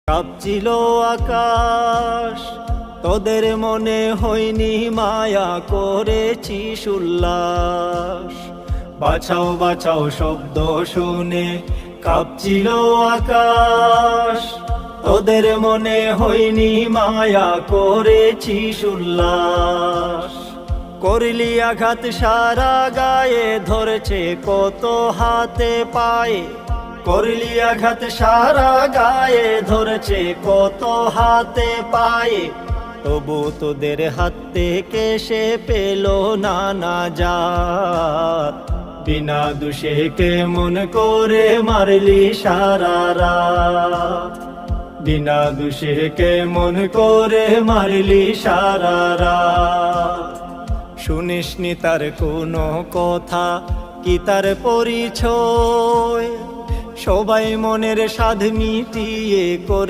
কাঁপছিল আকাশ, তোদের মনে হয়নি মায়া করেছিস উল্লাস। বাঁচাও বাঁচাও শব্দ শুনে কাঁপছিল আকাশ, তোদের মনে হয়নি মায়া করেছিস উল্লাস। করলি আঘাত সারা গায়ে, ধরেছে কত হাতে পায়ে। করলি আঘাত সারা গায়ে, ধরেছে কত হাতে পায়ে। তবু তোদের হাত থেকে সে পেল না নাজাত। বিনা দোষে কেমন করে মারলি সারা রাত। বিনা দোষে কেমন করে মারলি সারা রাত। শুনিসনি তার কোনো কথা, কি তার পরিচয়? সবাই মনের সাধ মিটিয়ে করে